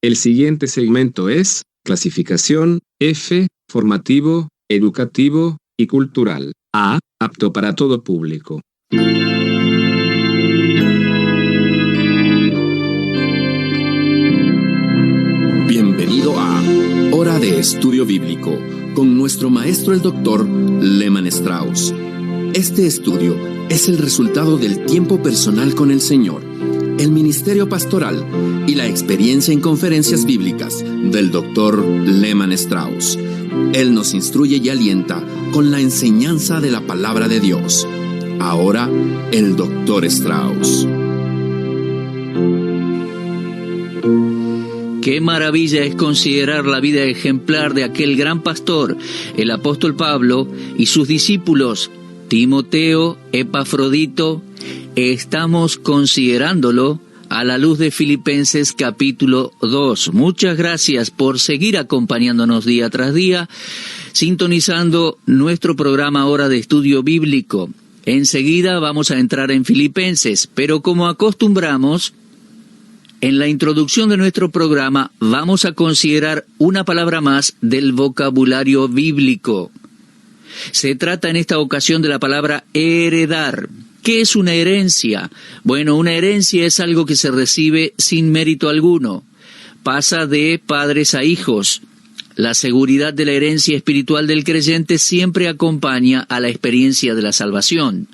El siguiente segmento es clasificación F, formativo, educativo y cultural. A, apto para todo público. Bienvenido a Hora de Estudio Bíblico con nuestro maestro el Dr. Lehman Strauss. Este estudio es el resultado del tiempo personal con el Señor, el ministerio pastoral y la experiencia en conferencias bíblicas del Dr. Lehman Strauss. Él nos instruye y alienta con la enseñanza de la palabra de Dios. Ahora, el Dr. Strauss. Qué maravilla es considerar la vida ejemplar de aquel gran pastor, el apóstol Pablo, y sus discípulos, Timoteo, Epafrodito. Estamos considerándolo a la luz de Filipenses capítulo 2. Muchas gracias por seguir acompañándonos día tras día, sintonizando nuestro programa Hora de Estudio Bíblico. Enseguida vamos a entrar en Filipenses, pero como acostumbramos, en la introducción de nuestro programa vamos a considerar una palabra más del vocabulario bíblico. Se trata en esta ocasión de la palabra heredar. ¿Qué es una herencia? Bueno, una herencia es algo que se recibe sin mérito alguno. Pasa de padres a hijos. La seguridad de la herencia espiritual del creyente siempre acompaña a la experiencia de la salvación.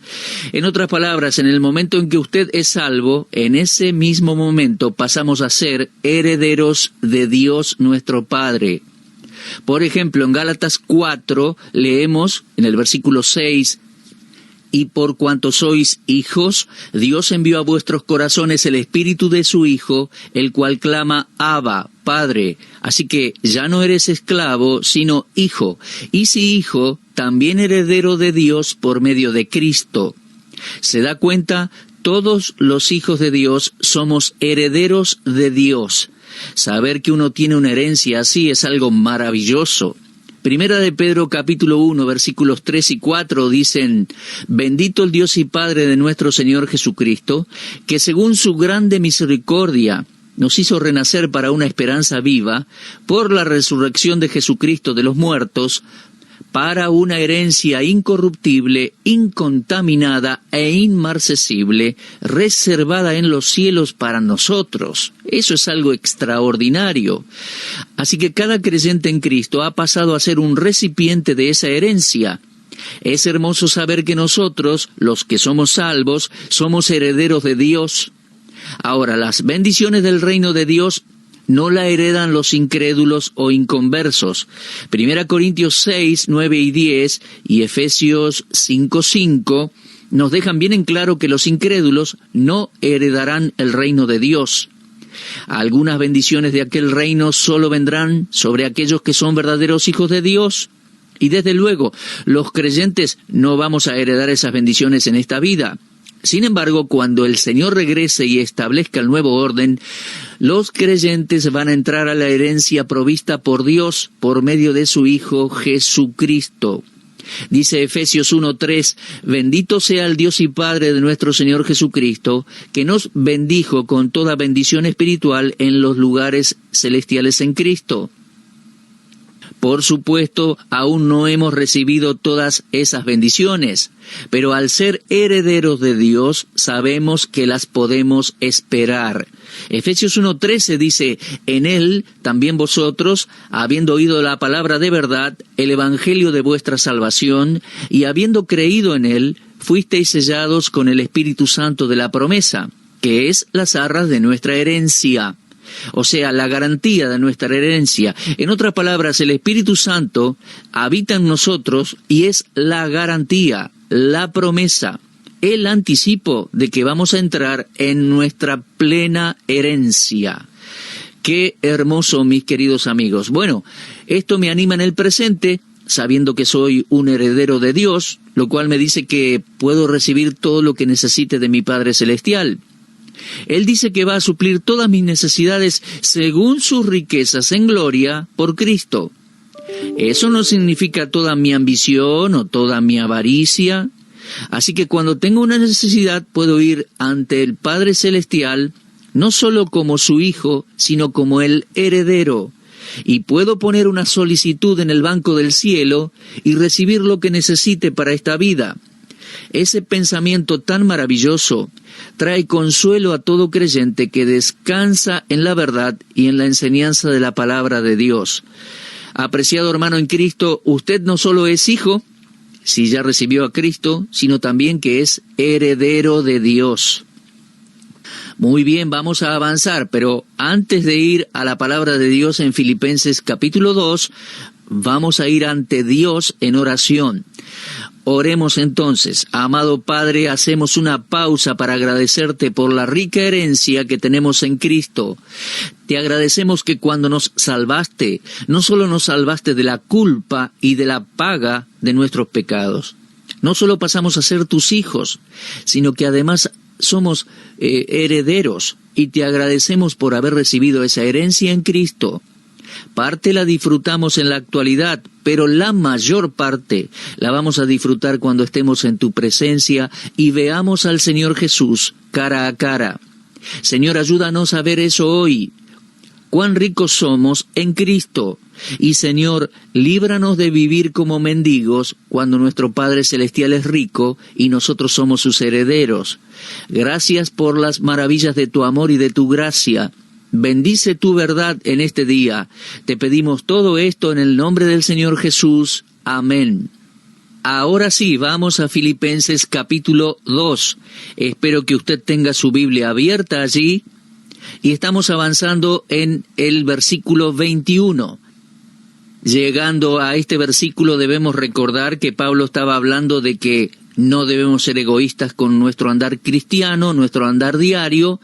En otras palabras, en el momento en que usted es salvo, en ese mismo momento pasamos a ser herederos de Dios nuestro Padre. Por ejemplo, en Gálatas 4 leemos en el versículo 6, «Y por cuanto sois hijos, Dios envió a vuestros corazones el espíritu de su Hijo, el cual clama, Abba, Padre. Así que ya no eres esclavo, sino hijo. Y si hijo, también heredero de Dios por medio de Cristo». ¿Se da cuenta? Todos los hijos de Dios somos herederos de Dios. Saber que uno tiene una herencia así es algo maravilloso. Primera de Pedro capítulo 1 versículos 3 y 4 dicen: «Bendito el Dios y Padre de nuestro Señor Jesucristo, que según su grande misericordia nos hizo renacer para una esperanza viva, por la resurrección de Jesucristo de los muertos, para una herencia incorruptible, incontaminada e inmarcesible, reservada en los cielos para nosotros». Eso es algo extraordinario. Así que cada creyente en Cristo ha pasado a ser un recipiente de esa herencia. Es hermoso saber que nosotros, los que somos salvos, somos herederos de Dios. Ahora, las bendiciones del reino de Dios no la heredan los incrédulos o inconversos. 1 Corintios 6, 9 y 10 y Efesios 5, 5 nos dejan bien en claro que los incrédulos no heredarán el reino de Dios. Algunas bendiciones de aquel reino solo vendrán sobre aquellos que son verdaderos hijos de Dios. Y desde luego, los creyentes no vamos a heredar esas bendiciones en esta vida. Sin embargo, cuando el Señor regrese y establezca el nuevo orden, los creyentes van a entrar a la herencia provista por Dios por medio de su Hijo Jesucristo. Dice Efesios 1:3, «Bendito sea el Dios y Padre de nuestro Señor Jesucristo, que nos bendijo con toda bendición espiritual en los lugares celestiales en Cristo». Por supuesto, aún no hemos recibido todas esas bendiciones, pero al ser herederos de Dios, sabemos que las podemos esperar. Efesios 1:13 dice, «En Él también vosotros, habiendo oído la palabra de verdad, el evangelio de vuestra salvación, y habiendo creído en Él, fuisteis sellados con el Espíritu Santo de la promesa, que es las arras de nuestra herencia». O sea, la garantía de nuestra herencia. En otras palabras, el Espíritu Santo habita en nosotros y es la garantía, la promesa, el anticipo de que vamos a entrar en nuestra plena herencia. ¡Qué hermoso, mis queridos amigos! Bueno, esto me anima en el presente, sabiendo que soy un heredero de Dios, lo cual me dice que puedo recibir todo lo que necesite de mi Padre Celestial. Él dice que va a suplir todas mis necesidades según sus riquezas en gloria por Cristo. Eso no significa toda mi ambición o toda mi avaricia. Así que cuando tengo una necesidad puedo ir ante el Padre Celestial no solo como su hijo, sino como el heredero. Y puedo poner una solicitud en el banco del cielo y recibir lo que necesite para esta vida. Ese pensamiento tan maravilloso trae consuelo a todo creyente que descansa en la verdad y en la enseñanza de la palabra de Dios. Apreciado hermano en Cristo, usted no solo es hijo, si ya recibió a Cristo, sino también que es heredero de Dios. Muy bien, vamos a avanzar, pero antes de ir a la palabra de Dios en Filipenses capítulo 2, vamos a ir ante Dios en oración. Oremos entonces. Amado Padre, hacemos una pausa para agradecerte por la rica herencia que tenemos en Cristo. Te agradecemos que cuando nos salvaste, no solo nos salvaste de la culpa y de la paga de nuestros pecados, no solo pasamos a ser tus hijos, sino que además somos herederos, y te agradecemos por haber recibido esa herencia en Cristo. Parte la disfrutamos en la actualidad, pero la mayor parte la vamos a disfrutar cuando estemos en tu presencia y veamos al Señor Jesús cara a cara. Señor, ayúdanos a ver eso hoy. Cuán ricos somos en Cristo. Y Señor, líbranos de vivir como mendigos cuando nuestro Padre Celestial es rico y nosotros somos sus herederos. Gracias por las maravillas de tu amor y de tu gracia. Bendice tu verdad en este día. Te pedimos todo esto en el nombre del Señor Jesús. Amén. Ahora sí, vamos a Filipenses capítulo 2. Espero que usted tenga su Biblia abierta allí. Y estamos avanzando en el versículo 21. Llegando a este versículo debemos recordar que Pablo estaba hablando de que no debemos ser egoístas con nuestro andar cristiano, nuestro andar diario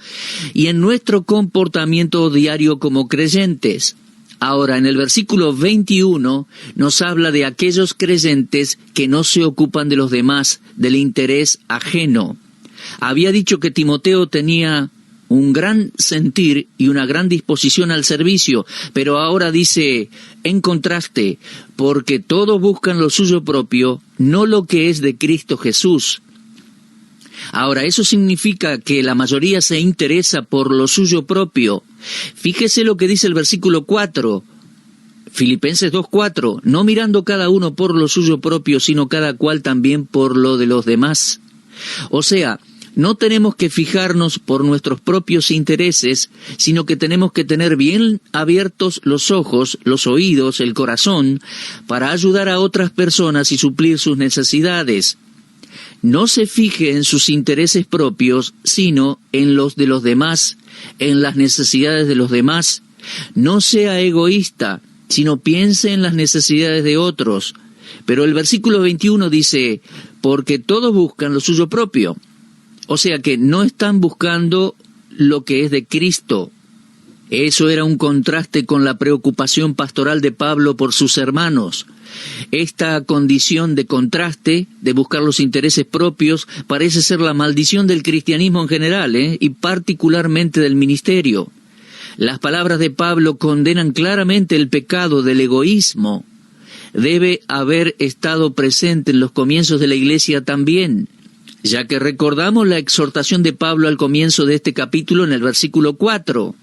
y en nuestro comportamiento diario como creyentes. Ahora, en el versículo 21 nos habla de aquellos creyentes que no se ocupan de los demás, del interés ajeno. Había dicho que Timoteo tenía un gran sentir y una gran disposición al servicio, pero ahora dice, en contraste, porque todos buscan lo suyo propio, no lo que es de Cristo Jesús. Ahora, eso significa que la mayoría se interesa por lo suyo propio. Fíjese lo que dice el versículo 4, Filipenses 2:4, no mirando cada uno por lo suyo propio, sino cada cual también por lo de los demás. O sea, no tenemos que fijarnos por nuestros propios intereses, sino que tenemos que tener bien abiertos los ojos, los oídos, el corazón, para ayudar a otras personas y suplir sus necesidades. No se fije en sus intereses propios, sino en los de los demás, en las necesidades de los demás. No sea egoísta, sino piense en las necesidades de otros. Pero el versículo 21 dice, porque todos buscan lo suyo propio. O sea que no están buscando lo que es de Cristo. Eso era un contraste con la preocupación pastoral de Pablo por sus hermanos. Esta condición de contraste, de buscar los intereses propios, parece ser la maldición del cristianismo en general, y particularmente del ministerio. Las palabras de Pablo condenan claramente el pecado del egoísmo. Debe haber estado presente en los comienzos de la iglesia también, ya que recordamos la exhortación de Pablo al comienzo de este capítulo en el versículo 4.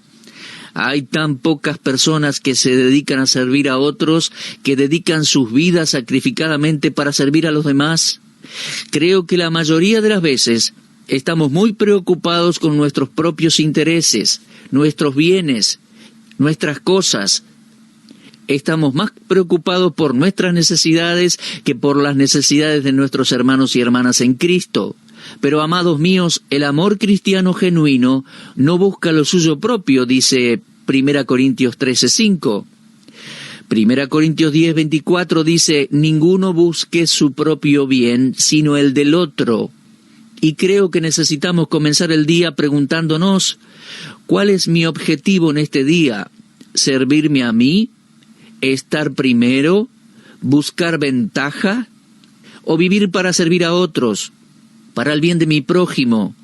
Hay tan pocas personas que se dedican a servir a otros, que dedican sus vidas sacrificadamente para servir a los demás. Creo que la mayoría de las veces estamos muy preocupados con nuestros propios intereses, nuestros bienes, nuestras cosas. Estamos más preocupados por nuestras necesidades que por las necesidades de nuestros hermanos y hermanas en Cristo. Pero, amados míos, el amor cristiano genuino no busca lo suyo propio, dice 1 Corintios 13:5. 1 Corintios 10:24 dice, ninguno busque su propio bien, sino el del otro. Y creo que necesitamos comenzar el día preguntándonos, ¿cuál es mi objetivo en este día? ¿Servirme a mí? ¿Estar primero? ¿Buscar ventaja? ¿O vivir para servir a otros? ¿Para el bien de mi prójimo?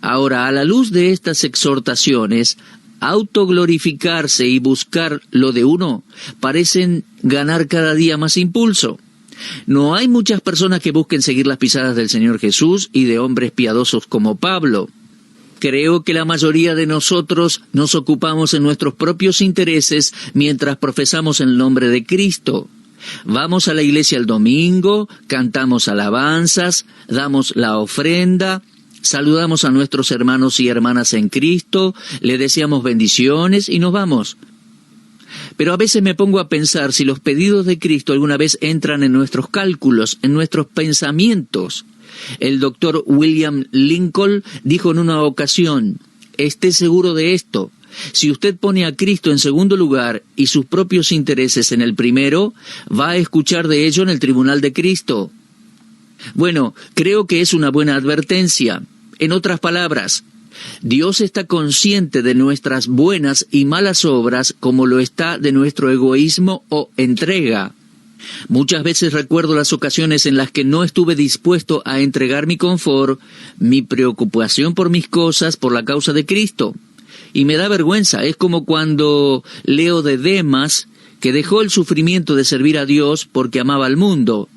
Ahora, a la luz de estas exhortaciones, autoglorificarse y buscar lo de uno parecen ganar cada día más impulso. No hay muchas personas que busquen seguir las pisadas del Señor Jesús y de hombres piadosos como Pablo. Creo que la mayoría de nosotros nos ocupamos en nuestros propios intereses mientras profesamos el nombre de Cristo. Vamos a la iglesia el domingo, cantamos alabanzas, damos la ofrenda, saludamos a nuestros hermanos y hermanas en Cristo, le deseamos bendiciones y nos vamos. Pero a veces me pongo a pensar si los pedidos de Cristo alguna vez entran en nuestros cálculos, en nuestros pensamientos. El doctor William Lincoln dijo en una ocasión, esté seguro de esto, si usted pone a Cristo en segundo lugar y sus propios intereses en el primero, va a escuchar de ello en el tribunal de Cristo. Bueno, creo que es una buena advertencia. En otras palabras, Dios está consciente de nuestras buenas y malas obras como lo está de nuestro egoísmo o entrega. Muchas veces recuerdo las ocasiones en las que no estuve dispuesto a entregar mi confort, mi preocupación por mis cosas, por la causa de Cristo. Y me da vergüenza, es como cuando leo de Demas, que dejó el sufrimiento de servir a Dios porque amaba al mundo.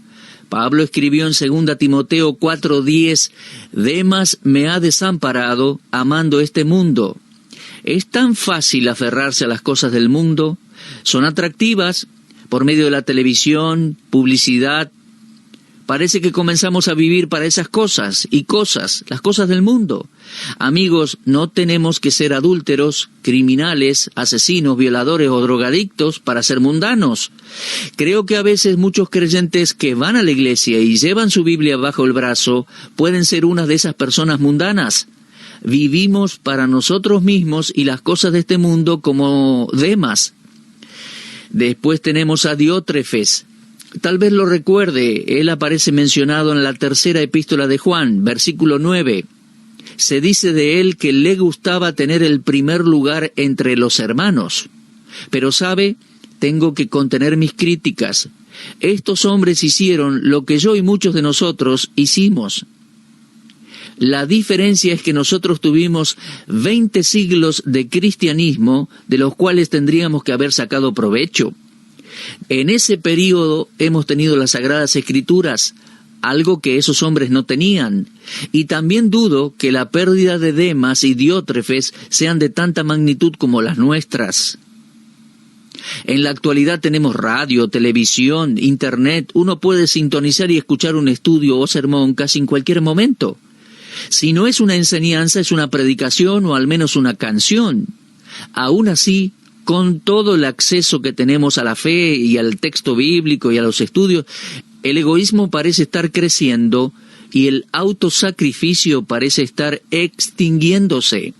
Pablo escribió en 2 Timoteo 4:10, Demas me ha desamparado amando este mundo. Es tan fácil aferrarse a las cosas del mundo, son atractivas, por medio de la televisión, publicidad. Parece que comenzamos a vivir para esas cosas, las cosas del mundo. Amigos, no tenemos que ser adúlteros, criminales, asesinos, violadores o drogadictos para ser mundanos. Creo que a veces muchos creyentes que van a la iglesia y llevan su Biblia bajo el brazo pueden ser una de esas personas mundanas. Vivimos para nosotros mismos y las cosas de este mundo como Demas. Después tenemos a Diótrefes. Tal vez lo recuerde, él aparece mencionado en la tercera epístola de Juan, versículo 9. Se dice de él que le gustaba tener el primer lugar entre los hermanos. Pero sabe, tengo que contener mis críticas. Estos hombres hicieron lo que yo y muchos de nosotros hicimos. La diferencia es que nosotros tuvimos 20 siglos de cristianismo, de los cuales tendríamos que haber sacado provecho. En ese período hemos tenido las Sagradas Escrituras, algo que esos hombres no tenían. Y también dudo que la pérdida de Demas y Diótrefes sean de tanta magnitud como las nuestras. En la actualidad tenemos radio, televisión, internet. Uno puede sintonizar y escuchar un estudio o sermón casi en cualquier momento. Si no es una enseñanza, es una predicación o al menos una canción. Aún así, con todo el acceso que tenemos a la fe y al texto bíblico y a los estudios, el egoísmo parece estar creciendo y el autosacrificio parece estar extinguiéndose.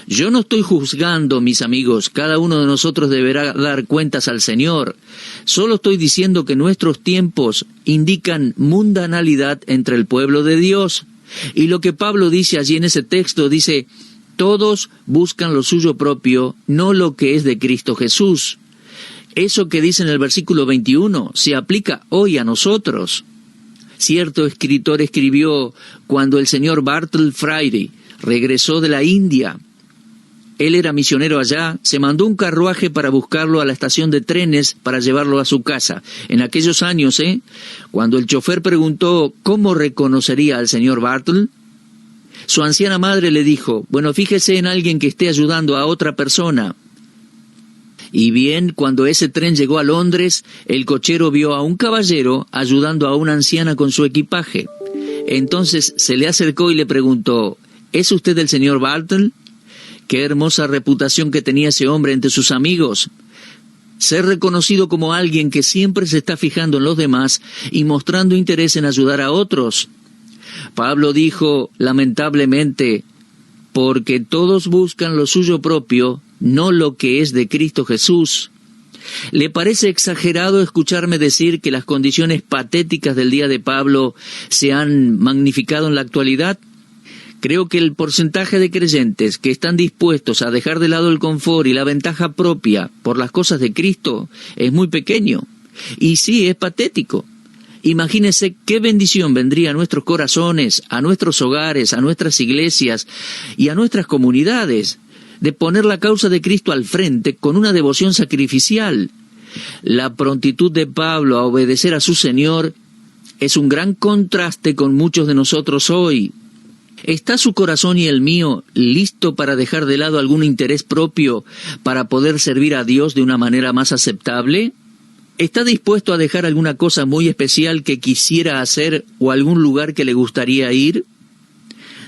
Yo no estoy juzgando, mis amigos, cada uno de nosotros deberá dar cuentas al Señor. Solo estoy diciendo que nuestros tiempos indican mundanalidad entre el pueblo de Dios. Y lo que Pablo dice allí en ese texto, dice, todos buscan lo suyo propio, no lo que es de Cristo Jesús. Eso que dice en el versículo 21 se aplica hoy a nosotros. Cierto escritor escribió cuando el señor Bartle Friday regresó de la India. Él era misionero allá, se mandó un carruaje para buscarlo a la estación de trenes para llevarlo a su casa. En aquellos años, cuando el chofer preguntó cómo reconocería al señor Bartle, su anciana madre le dijo, bueno, fíjese en alguien que esté ayudando a otra persona. Y bien, cuando ese tren llegó a Londres, el cochero vio a un caballero ayudando a una anciana con su equipaje. Entonces se le acercó y le preguntó, ¿es usted el señor Bartle? Qué hermosa reputación que tenía ese hombre entre sus amigos. Ser reconocido como alguien que siempre se está fijando en los demás y mostrando interés en ayudar a otros. Pablo dijo, lamentablemente, porque todos buscan lo suyo propio, no lo que es de Cristo Jesús. ¿Le parece exagerado escucharme decir que las condiciones patéticas del día de Pablo se han magnificado en la actualidad? Creo que el porcentaje de creyentes que están dispuestos a dejar de lado el confort y la ventaja propia por las cosas de Cristo es muy pequeño. Y sí, es patético. Imagínense qué bendición vendría a nuestros corazones, a nuestros hogares, a nuestras iglesias y a nuestras comunidades de poner la causa de Cristo al frente con una devoción sacrificial. La prontitud de Pablo a obedecer a su Señor es un gran contraste con muchos de nosotros hoy. ¿Está su corazón y el mío listo para dejar de lado algún interés propio para poder servir a Dios de una manera más aceptable? ¿Está dispuesto a dejar alguna cosa muy especial que quisiera hacer o algún lugar que le gustaría ir?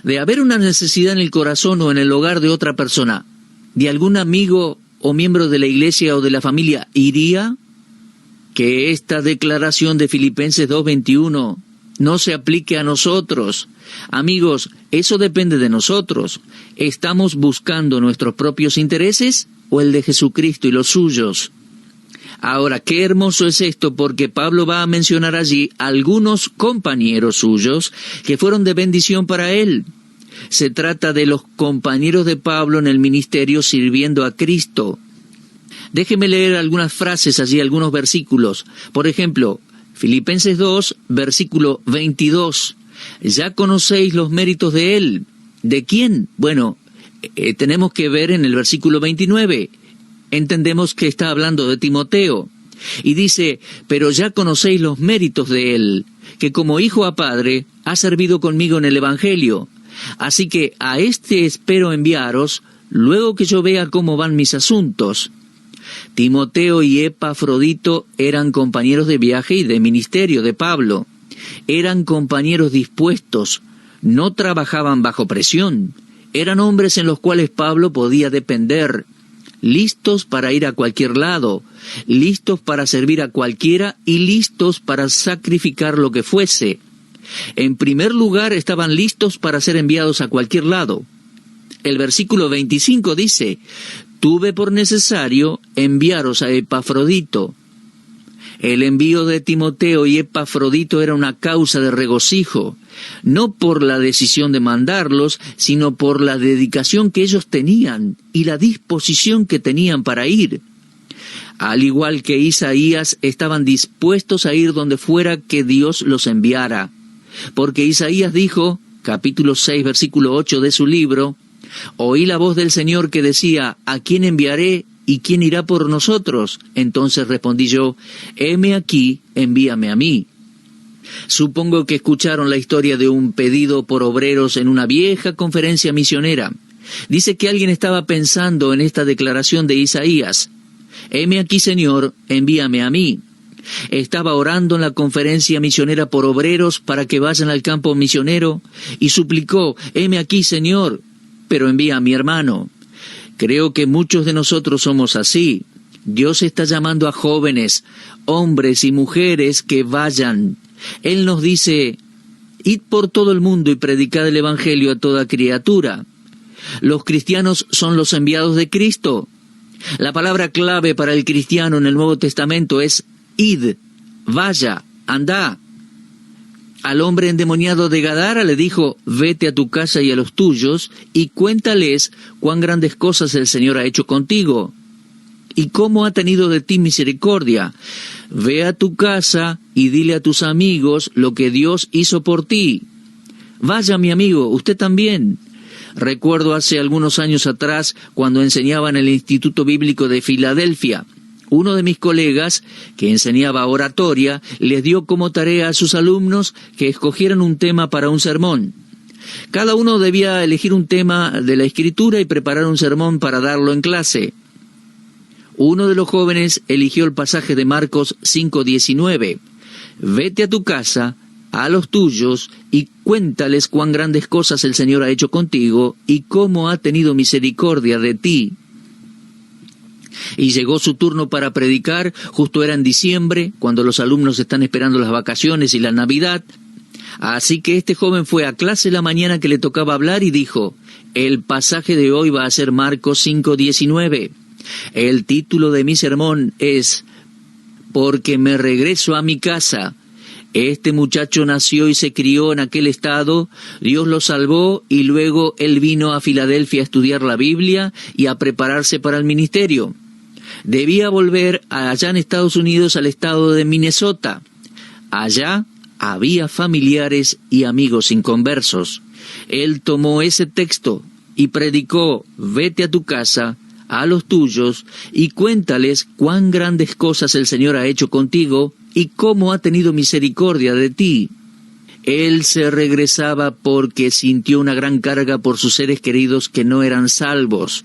De haber una necesidad en el corazón o en el hogar de otra persona, ¿de algún amigo o miembro de la iglesia o de la familia iría? Que esta declaración de Filipenses 2:21 no se aplique a nosotros. Amigos, eso depende de nosotros. ¿Estamos buscando nuestros propios intereses o el de Jesucristo y los suyos? Ahora, qué hermoso es esto, porque Pablo va a mencionar allí algunos compañeros suyos que fueron de bendición para él. Se trata de los compañeros de Pablo en el ministerio sirviendo a Cristo. Déjeme leer algunas frases allí, algunos versículos. Por ejemplo, Filipenses 2, versículo 22. Ya conocéis los méritos de él. ¿De quién? Bueno, tenemos que ver en el versículo 29. Entendemos que está hablando de Timoteo. Y dice, pero ya conocéis los méritos de él, que como hijo a padre ha servido conmigo en el Evangelio. Así que a este espero enviaros, luego que yo vea cómo van mis asuntos. Timoteo y Epafrodito eran compañeros de viaje y de ministerio de Pablo. Eran compañeros dispuestos, no trabajaban bajo presión. Eran hombres en los cuales Pablo podía depender, listos para ir a cualquier lado, listos para servir a cualquiera y listos para sacrificar lo que fuese. En primer lugar, estaban listos para ser enviados a cualquier lado. El versículo 25 dice, tuve por necesario enviaros a Epafrodito. El envío de Timoteo y Epafrodito era una causa de regocijo, no por la decisión de mandarlos, sino por la dedicación que ellos tenían y la disposición que tenían para ir. Al igual que Isaías, estaban dispuestos a ir donde fuera que Dios los enviara. Porque Isaías dijo, capítulo 6, versículo 8 de su libro, oí la voz del Señor que decía, ¿a quién enviaré y quién irá por nosotros? Entonces respondí yo, heme aquí, envíame a mí. Supongo que escucharon la historia de un pedido por obreros en una vieja conferencia misionera. Dice que alguien estaba pensando en esta declaración de Isaías, heme aquí, Señor, envíame a mí. Estaba orando en la conferencia misionera por obreros para que vayan al campo misionero y suplicó, heme aquí, Señor, pero envía a mi hermano. Creo que muchos de nosotros somos así. Dios está llamando a jóvenes, hombres y mujeres que vayan. Él nos dice, id por todo el mundo y predicad el Evangelio a toda criatura. Los cristianos son los enviados de Cristo. La palabra clave para el cristiano en el Nuevo Testamento es id, vaya, andá. Al hombre endemoniado de Gadara le dijo, vete a tu casa y a los tuyos, y cuéntales cuán grandes cosas el Señor ha hecho contigo, y cómo ha tenido de ti misericordia. Ve a tu casa y dile a tus amigos lo que Dios hizo por ti. Vaya, mi amigo, usted también. Recuerdo hace algunos años atrás, cuando enseñaba en el Instituto Bíblico de Filadelfia, uno de mis colegas, que enseñaba oratoria, les dio como tarea a sus alumnos que escogieran un tema para un sermón. Cada uno debía elegir un tema de la Escritura y preparar un sermón para darlo en clase. Uno de los jóvenes eligió el pasaje de Marcos 5:19. Vete a tu casa, a los tuyos, y cuéntales cuán grandes cosas el Señor ha hecho contigo y cómo ha tenido misericordia de ti. Y llegó su turno para predicar, justo era en diciembre, cuando los alumnos están esperando las vacaciones y la Navidad. Así que este joven fue a clase la mañana que le tocaba hablar y dijo, el pasaje de hoy va a ser Marcos 5:19. El título de mi sermón es, porque me regreso a mi casa. Este muchacho nació y se crió en aquel estado, Dios lo salvó y luego él vino a Filadelfia a estudiar la Biblia y a prepararse para el ministerio. Debía volver allá en Estados Unidos al estado de Minnesota. Allá había familiares y amigos inconversos. Él tomó ese texto y predicó, vete a tu casa, a los tuyos, y cuéntales cuán grandes cosas el Señor ha hecho contigo y cómo ha tenido misericordia de ti. Él se regresaba porque sintió una gran carga por sus seres queridos que no eran salvos.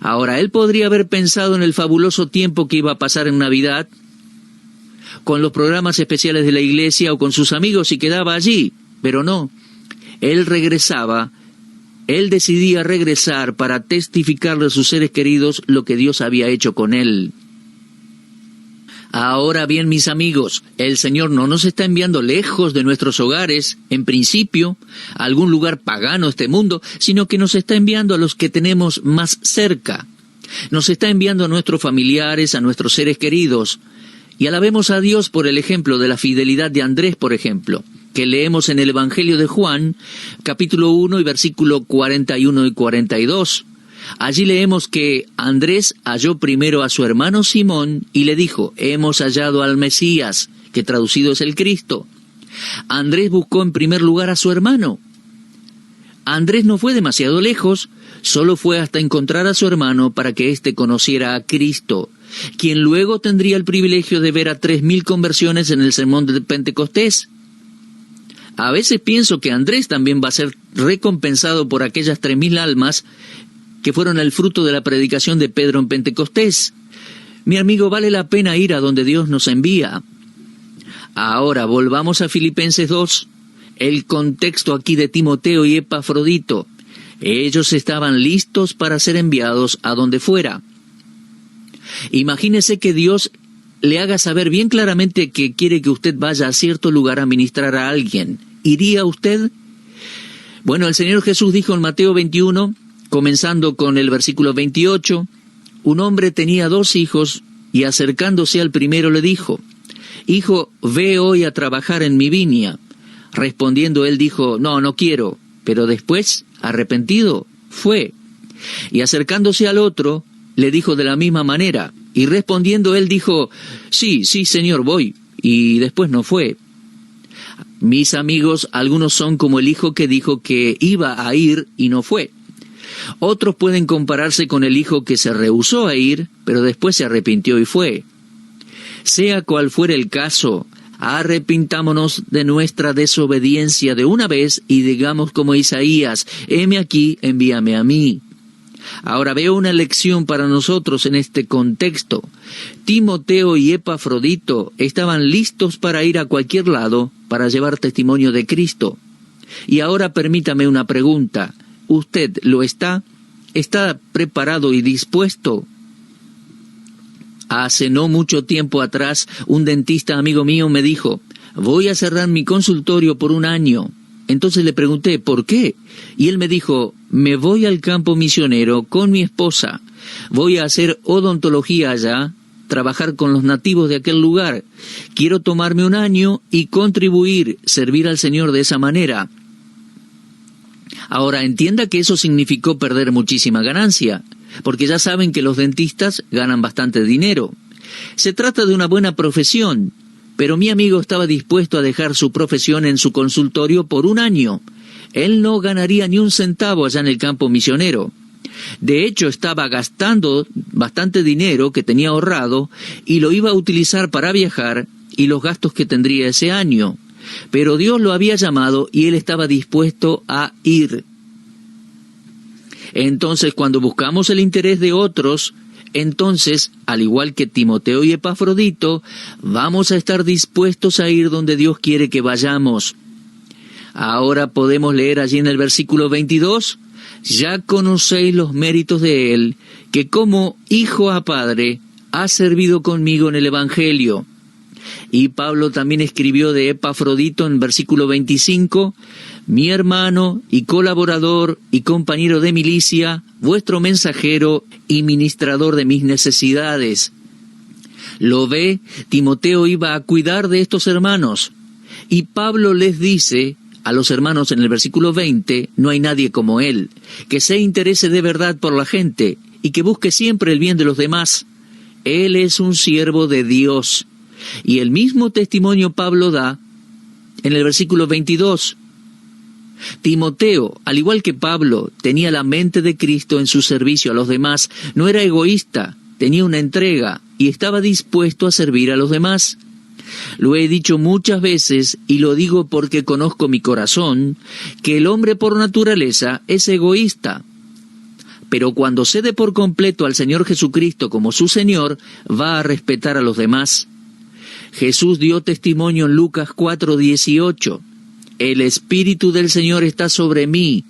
Ahora, él podría haber pensado en el fabuloso tiempo que iba a pasar en Navidad, con los programas especiales de la iglesia o con sus amigos y quedaba allí, pero no. Él regresaba, él decidía regresar para testificarle a sus seres queridos lo que Dios había hecho con él. Ahora bien, mis amigos, el Señor no nos está enviando lejos de nuestros hogares, en principio, a algún lugar pagano este mundo, sino que nos está enviando a los que tenemos más cerca. Nos está enviando a nuestros familiares, a nuestros seres queridos. Y alabemos a Dios por el ejemplo de la fidelidad de Andrés, por ejemplo, que leemos en el Evangelio de Juan, capítulo 1 y versículo 41 y 42. Allí leemos que Andrés halló primero a su hermano Simón y le dijo, hemos hallado al Mesías, que traducido es el Cristo. Andrés buscó en primer lugar a su hermano. Andrés no fue demasiado lejos, solo fue hasta encontrar a su hermano para que éste conociera a Cristo, quien luego tendría el privilegio de ver a 3,000 conversiones en el sermón de Pentecostés. A veces pienso que Andrés también va a ser recompensado por aquellas 3,000 almas que fueron el fruto de la predicación de Pedro en Pentecostés. Mi amigo, vale la pena ir a donde Dios nos envía. Ahora, volvamos a Filipenses 2, el contexto aquí de Timoteo y Epafrodito. Ellos estaban listos para ser enviados a donde fuera. Imagínese que Dios le haga saber bien claramente que quiere que usted vaya a cierto lugar a ministrar a alguien. ¿Iría usted? Bueno, el Señor Jesús dijo en Mateo 21, comenzando con el versículo 28, un hombre tenía 2 hijos y acercándose al primero le dijo, «Hijo, ve hoy a trabajar en mi viña». Respondiendo él dijo, «No quiero», pero después, arrepentido, fue. Y acercándose al otro, le dijo de la misma manera, y respondiendo él dijo, sí, señor, voy, y después no fue. Mis amigos, algunos son como el hijo que dijo que iba a ir y no fue. Otros pueden compararse con el hijo que se rehusó a ir, pero después se arrepintió y fue. Sea cual fuera el caso, arrepintámonos de nuestra desobediencia de una vez y digamos como Isaías, heme aquí, envíame a mí. Ahora veo una lección para nosotros en este contexto. Timoteo y Epafrodito estaban listos para ir a cualquier lado para llevar testimonio de Cristo. Y ahora permítame una pregunta. ¿Usted lo está? ¿Está preparado y dispuesto? Hace no mucho tiempo atrás, un dentista amigo mío me dijo, voy a cerrar mi consultorio por 1 año. Entonces le pregunté, ¿por qué? Y él me dijo, me voy al campo misionero con mi esposa. Voy a hacer odontología allá, trabajar con los nativos de aquel lugar. Quiero tomarme 1 año y contribuir, servir al Señor de esa manera. Ahora, entienda que eso significó perder muchísima ganancia, porque ya saben que los dentistas ganan bastante dinero. Se trata de una buena profesión, pero mi amigo estaba dispuesto a dejar su profesión en su consultorio por 1 año. Él no ganaría ni un centavo allá en el campo misionero. De hecho, estaba gastando bastante dinero que tenía ahorrado y lo iba a utilizar para viajar y los gastos que tendría ese año. Pero Dios lo había llamado y él estaba dispuesto a ir. Entonces, cuando buscamos el interés de otros, entonces, al igual que Timoteo y Epafrodito, vamos a estar dispuestos a ir donde Dios quiere que vayamos. Ahora podemos leer allí en el versículo 22, ya conocéis los méritos de él, que como hijo a padre ha servido conmigo en el Evangelio. Y Pablo también escribió de Epafrodito en versículo 25, mi hermano y colaborador y compañero de milicia, vuestro mensajero y ministrador de mis necesidades. Lo ve, Timoteo iba a cuidar de estos hermanos. Y Pablo les dice a los hermanos en el versículo 20, no hay nadie como él, que se interese de verdad por la gente y que busque siempre el bien de los demás. Él es un siervo de Dios. Y el mismo testimonio Pablo da en el versículo 22. Timoteo, al igual que Pablo, tenía la mente de Cristo en su servicio a los demás. No era egoísta, tenía una entrega y estaba dispuesto a servir a los demás. Lo he dicho muchas veces y lo digo porque conozco mi corazón, que el hombre por naturaleza es egoísta. Pero cuando cede por completo al Señor Jesucristo como su Señor, va a respetar a los demás. Jesús dio testimonio en Lucas 4:18. El Espíritu del Señor está sobre mí,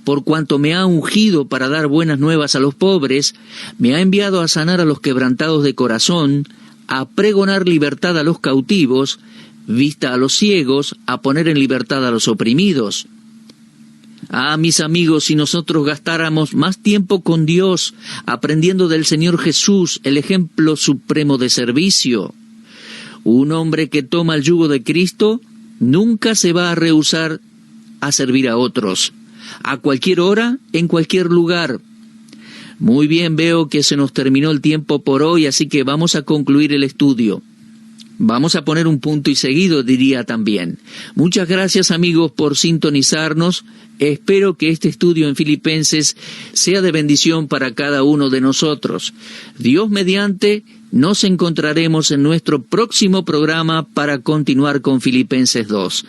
por cuanto me ha ungido para dar buenas nuevas a los pobres, me ha enviado a sanar a los quebrantados de corazón, a pregonar libertad a los cautivos, vista a los ciegos, a poner en libertad a los oprimidos. Ah, mis amigos, si nosotros gastáramos más tiempo con Dios, aprendiendo del Señor Jesús, el ejemplo supremo de servicio. Un hombre que toma el yugo de Cristo nunca se va a rehusar a servir a otros, a cualquier hora, en cualquier lugar. Muy bien, veo que se nos terminó el tiempo por hoy, así que vamos a concluir el estudio. Vamos a poner un punto y seguido, diría también. Muchas gracias, amigos, por sintonizarnos. Espero que este estudio en Filipenses sea de bendición para cada uno de nosotros. Dios mediante, nos encontraremos en nuestro próximo programa para continuar con Filipenses 2.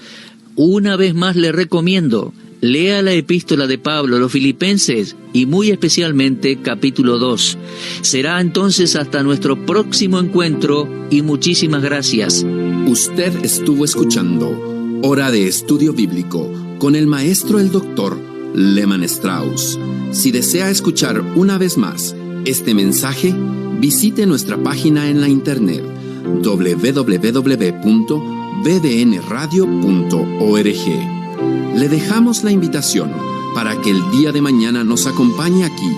Una vez más le recomiendo, lea la epístola de Pablo a los Filipenses y muy especialmente capítulo 2. Será entonces hasta nuestro próximo encuentro y muchísimas gracias. Usted estuvo escuchando Hora de Estudio Bíblico con el maestro el doctor Lehmann Strauss. Si desea escuchar una vez más este mensaje, visite nuestra página en la internet www.bdnradio.org. Le dejamos la invitación para que el día de mañana nos acompañe aquí,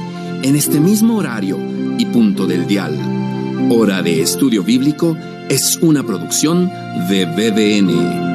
en este mismo horario y punto del dial. Hora de Estudio Bíblico es una producción de BDN.